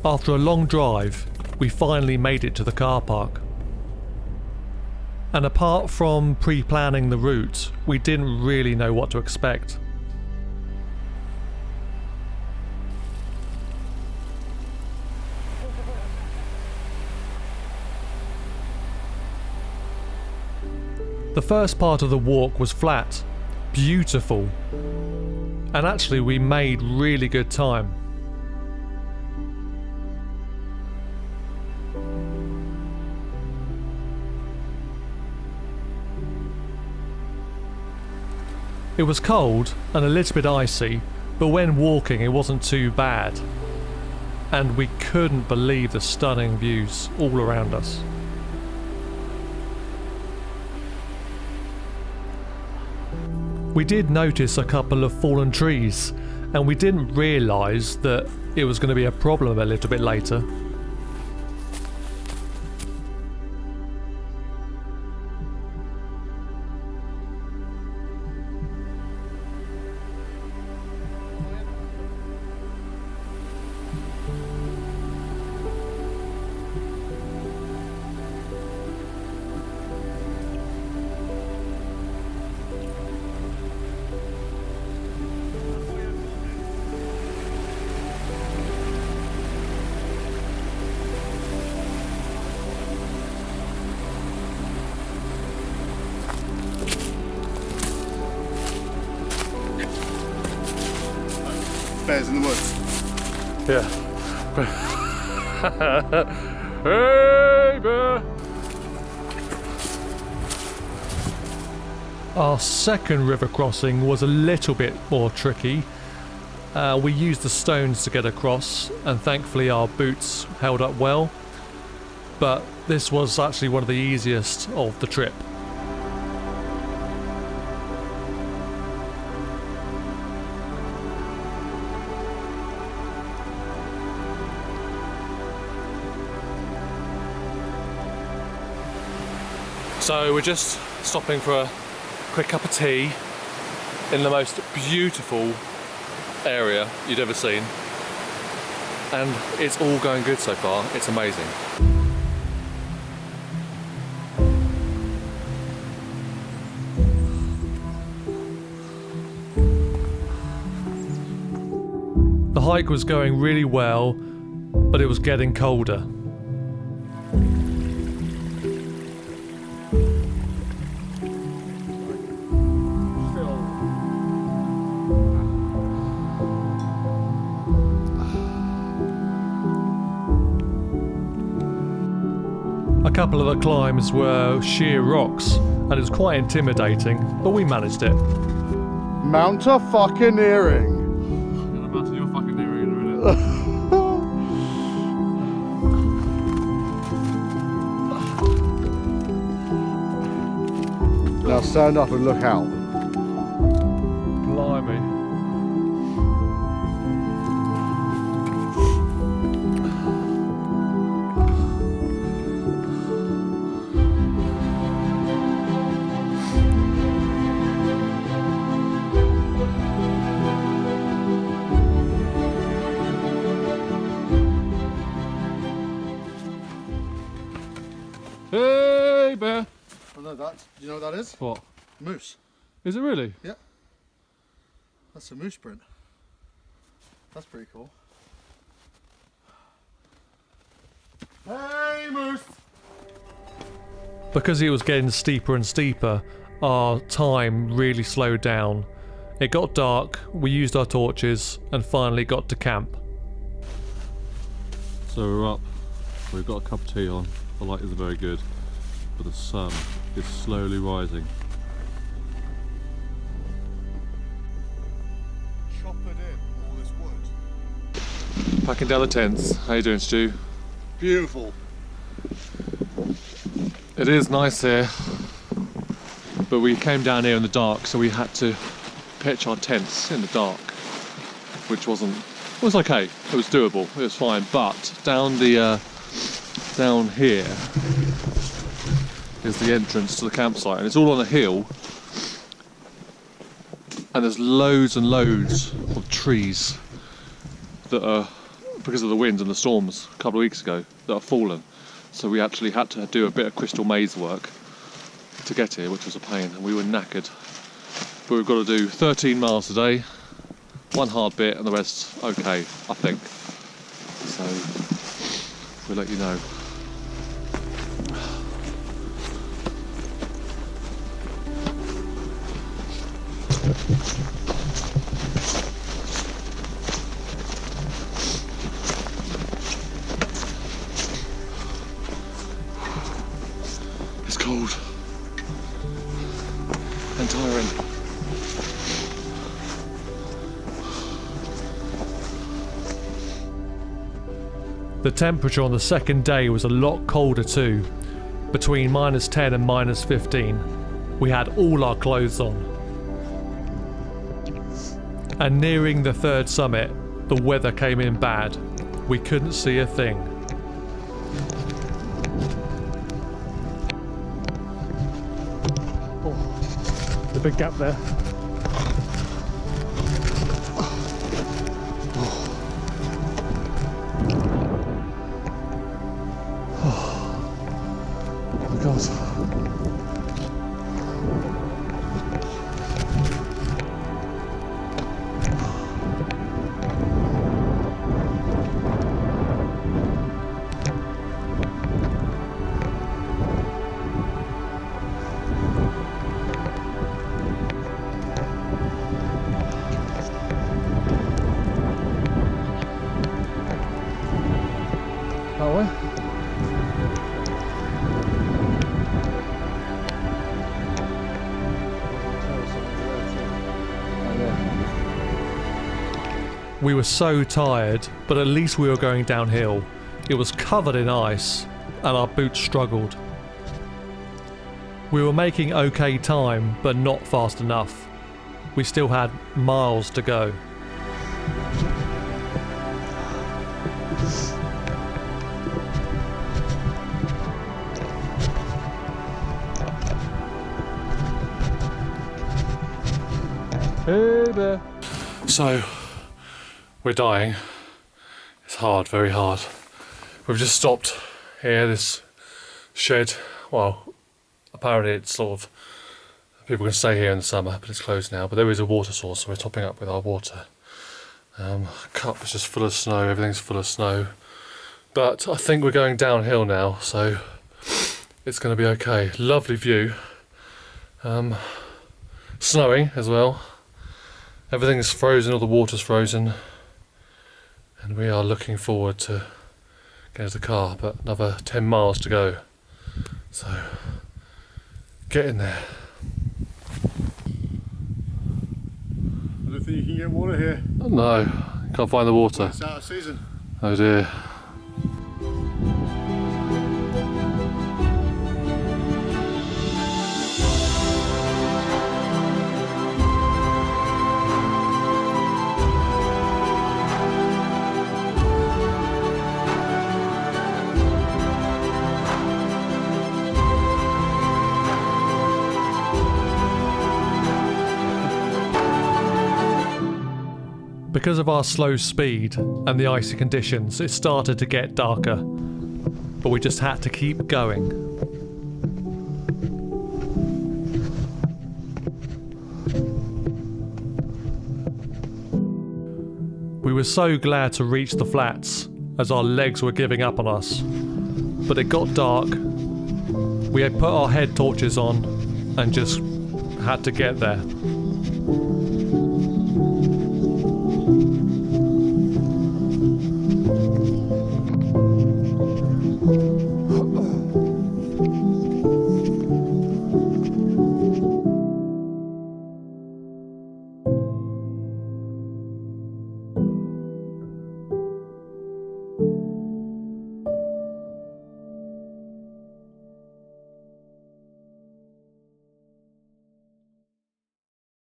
After a long drive, we finally made it to the car park. And apart from pre-planning the route, we didn't really know what to expect. The first part of the walk was flat, beautiful, and actually we made really good time. It was cold and a little bit icy, but when walking it wasn't too bad. And we couldn't believe the stunning views all around us. We did notice a couple of fallen trees, and we didn't realise that it was going to be a problem a little bit later. Bears in the woods. Yeah. Hey, bear! Our second river crossing was a little bit more tricky. We used the stones to get across, and thankfully our boots held up well. But this was actually one of the easiest of the trip. So we're just stopping for a quick cup of tea in the most beautiful area you'd ever seen. And it's all going good so far, it's amazing. The hike was going really well, but it was getting colder. A couple of the climbs were sheer rocks, and it was quite intimidating, but we managed it. Mount a fucking earring. I'm gonna mount your fucking earring in a minute. Now stand up and look out. Blimey. Hey, bear! Oh no, do you know what that is? What? Moose. Is it really? Yep. That's a moose print. That's pretty cool. Hey, moose! Because it was getting steeper and steeper, our time really slowed down. It got dark, we used our torches, and finally got to camp. So we're up, we've got a cup of tea on, the light isn't very good, but the sun is slowly rising. Choppered in all this wood. Packing down the tents. How you doing, Stu? Beautiful. It is nice here, but we came down here in the dark, so we had to pitch our tents in the dark, which was okay. It was doable. It was fine. But down here is the entrance to the campsite, and it's all on a hill, and there's loads and loads of trees that are because of the winds and the storms a couple of weeks ago that have fallen. So we actually had to do a bit of crystal maze work to get here, which was a pain, and we were knackered. But we've got to do 13 miles today, one hard bit and the rest okay, I think. So we'll let you know. It's cold and tiring. The temperature on the second day was a lot colder too, between -10 and -15. We had all our clothes on. And nearing the third summit, the weather came in bad. We couldn't see a thing. Oh, the big gap there. We were so tired, but at least we were going downhill. It was covered in ice, and our boots struggled. We were making okay time, but not fast enough. We still had miles to go. Hey there. So, we're dying. It's hard, very hard. We've just stopped here, this shed. Well, apparently it's sort of, people can stay here in the summer, but it's closed now. But there is a water source, so we're topping up with our water. Cup is just full of snow, everything's full of snow. But I think we're going downhill now, so it's going to be okay. Lovely view. Snowing as well. Everything's frozen, all the water's frozen. And we are looking forward to getting to the car, but another 10 miles to go. So, get in there. I don't think you can get water here. No, can't find the water. It's out of season. Oh dear. Because of our slow speed and the icy conditions, it started to get darker, but we just had to keep going. We were so glad to reach the flats, as our legs were giving up on us. But it got dark, we had put our head torches on, and just had to get there.